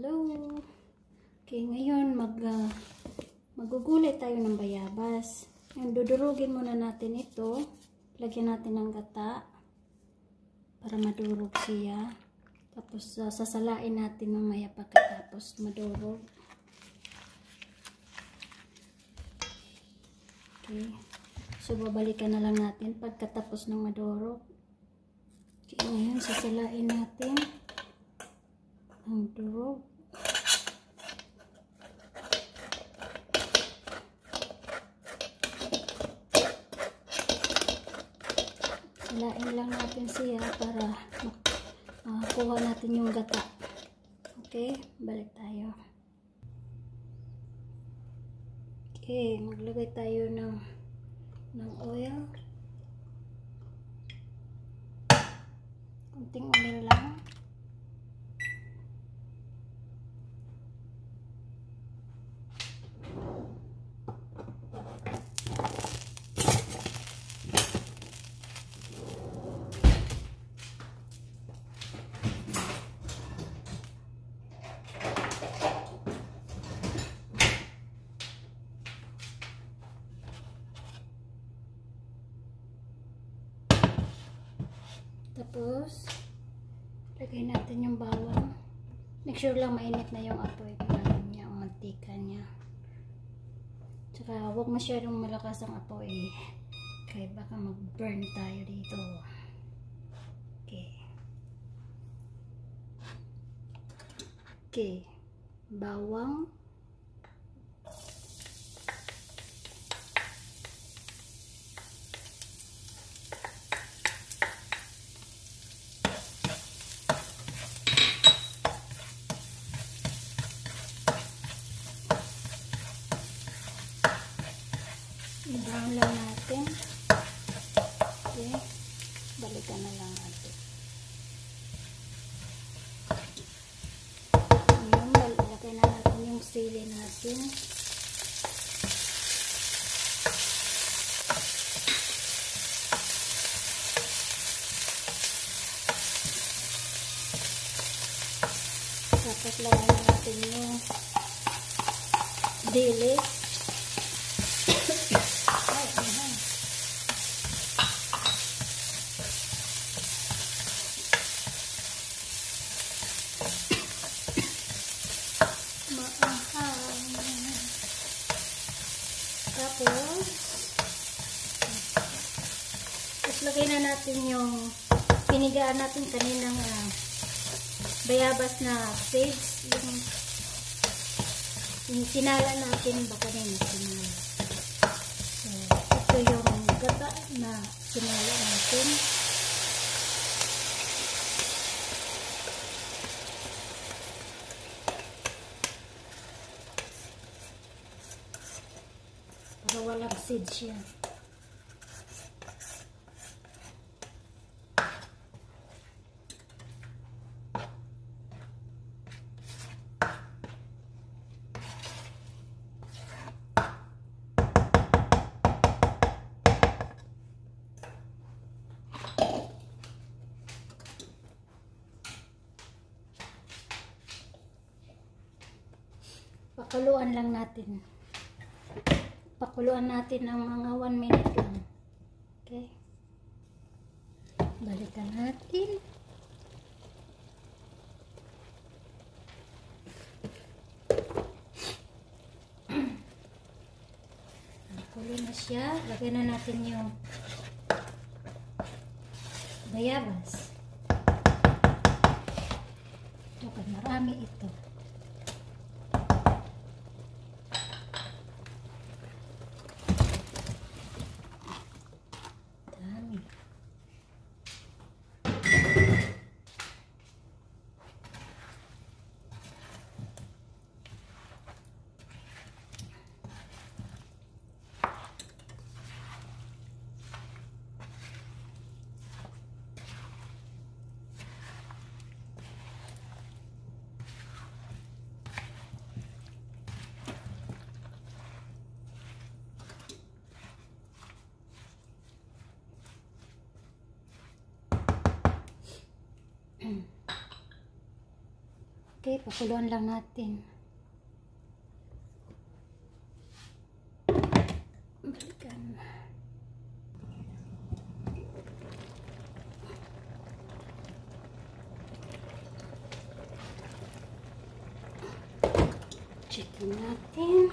Hello! Okay, ngayon magugulay tayo ng bayabas. Ngayon, dudurugin muna natin ito. Lagyan natin ng gata para madurog siya. Tapos sasalain natin mamaya pagkatapos madurog. Okay. So, babalikan na lang natin pagkatapos ng madurog. Okay, ngayon sasalain natin ang durog. Salain lang natin siya para makuha natin yung gata. Okay, balik tayo. Okay, maglagay tayo ng oil. Kunting oil lang. Tapos, lagay natin yung bawang. Make sure lang mainit na yung apoy niya, ang mantika niya. Tsaka, huwag masyadong malakas ang apoy. Kaya baka mag-burn tayo dito. Okay. Okay. Bawang. I-brown lang natin. Okay. Balikan na lang natin. Ngayon, lagay na natin yung sili natin. Tapos lagay na natin yung dilis. Tapos lagay na natin yung pinigaan natin kaninang bayabas na seeds, yung sinala natin baka rin sinala. So, ito yung gata na sinala natin. Para walang seeds yan. Pakuluan lang natin. Pakuluan natin ng mga 1 minute lang. Okay. Balikan natin. Pakulo na siya. Lagyan na natin yung bayabas. Ito, marami ito. Okay, pakuluan lang natin. Balikan. Chicken natin.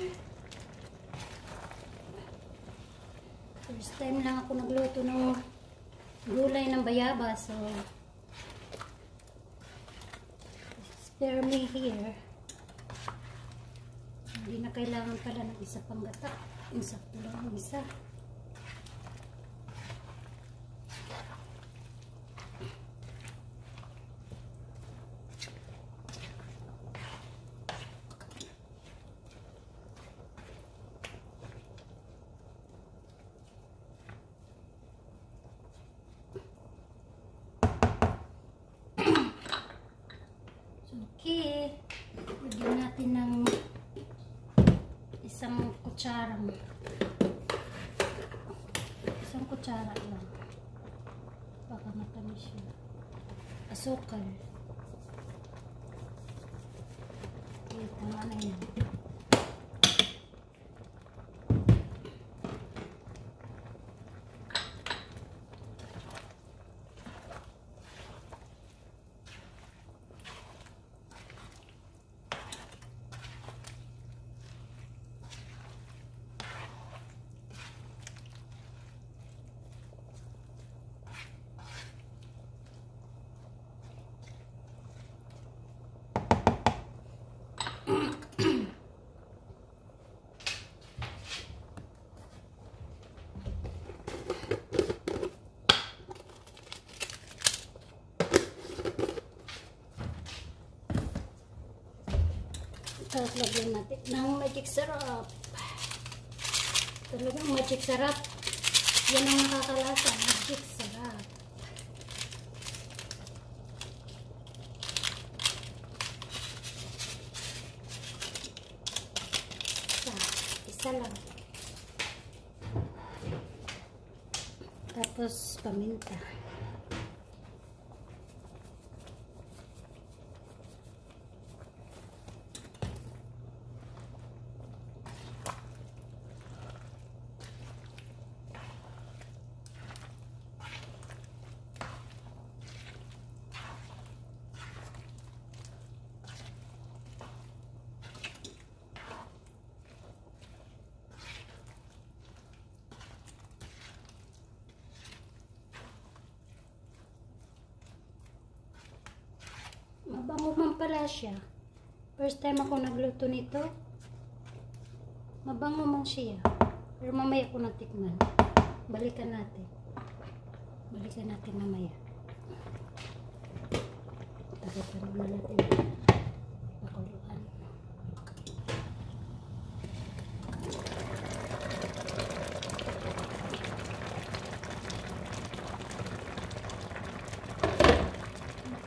First time lang ako nagluto ng gulay ng bayabas, so spare me here. Hindi na kailangan pala ng isa pang gata. Insakto lang ang isa. Okay, lagyan natin ng isang kutsara lang, baka matamis siya. Asukal. Okay, tama na yan. Tapos lagyan natin ng magic sarap. Talagang magic sarap. Yan ang nakakalasa. Magic sarap. Isa lang. Tapos paminta. Mabango man pala siya. First time ako nagluto nito. Mabango man siya. Pero mamaya ko natikman. Balikan natin. Balikan natin mamaya. Takipan muna natin. Pakuluan.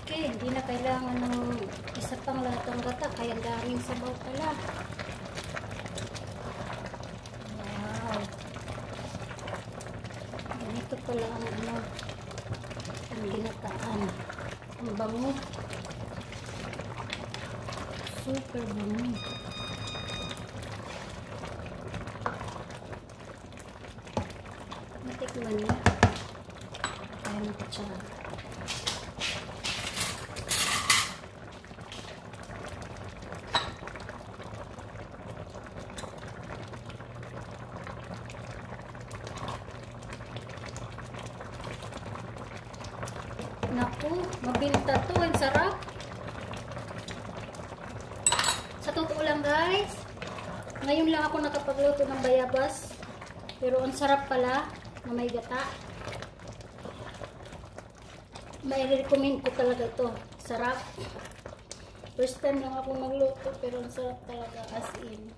Okay, hindi na kailangan ng isa pang latang gata, kaya daming sabaw pala. Wow! Ganito pala ang ang ginataan. Ang bango. Super bango. Natikman niya. Kaya ng kutsara. Naku, mabinta to. Ang sarap. Sa totoo lang guys, ngayon lang ako nakapagluto ng bayabas. Pero ang sarap pala na may gata. May recommend ko talaga ito. Sarap. First time lang ako magluto pero ang sarap talaga as in.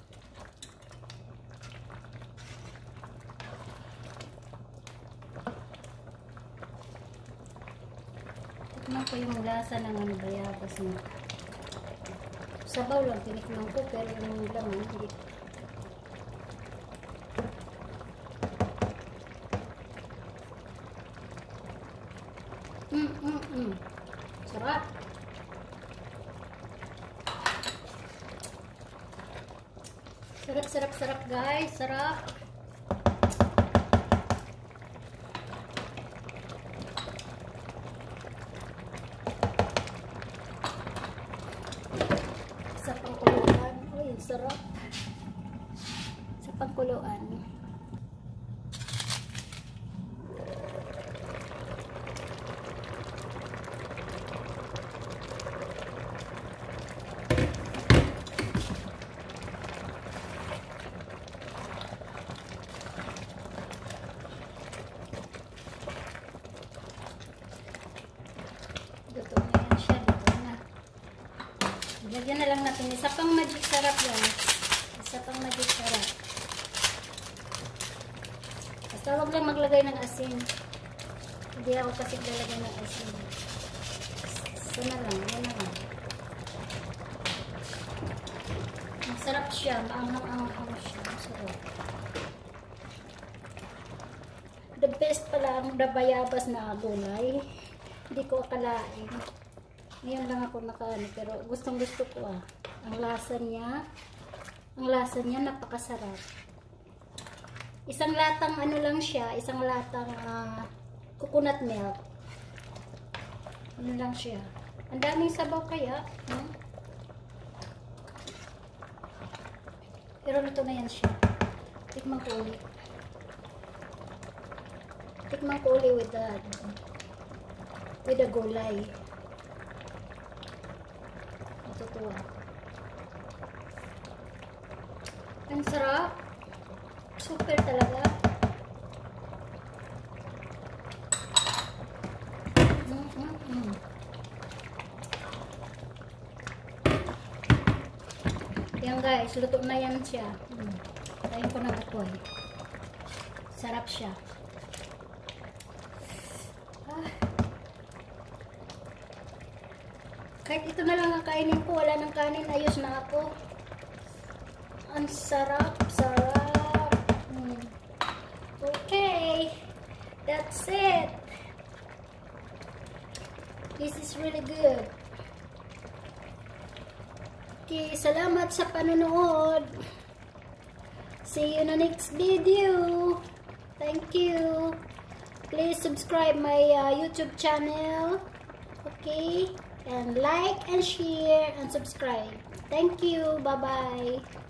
Tikman ko yung lasa ng bayabas na. Sabaw lang tinikman ko pero yung laman hindi. Sarap. Sarap, sarap, sarap guys. Sarap. Sa pangkuluan. Uy, sarap. Sa pangkuluan. Luto na yan siya. Luto na. Lagyan na lang natin. Isa pang magic sarap yan. Isa pang magic sarap. Basta huwag lang maglagay ng asin. Hindi ako kasi lalagay ng asin. Isa na lang. Yan na lang. Masarap siya. Maanghang-anghang siya. Masarap. The best pala ang bayabas na gulay. Hindi ko akalain. Ngayon lang ako nakaano, pero gustong gusto ko ah. Ang lasa niya napakasarap. Isang latang ano lang siya, isang latang coconut milk. Ano lang siya. Ang daming sabaw kaya. Pero luto na yan siya. Tikman ko ulit. Tikman ko ulit with the gulay. Natutuwa. Ang sarap. Super talaga. Yan guys, luto na yan siya. Tayin ko ng apoy. Sarap siya. Kahit ito na lang ang kainin ko, wala nang kanin, ayos na ako. Ang sarap, sarap. Okay, that's it. This is really good. Okay, salamat sa panonood. See you in the next video. Thank you. Please subscribe my YouTube channel. Okay. And like and share and subscribe. Thank you. Bye-bye.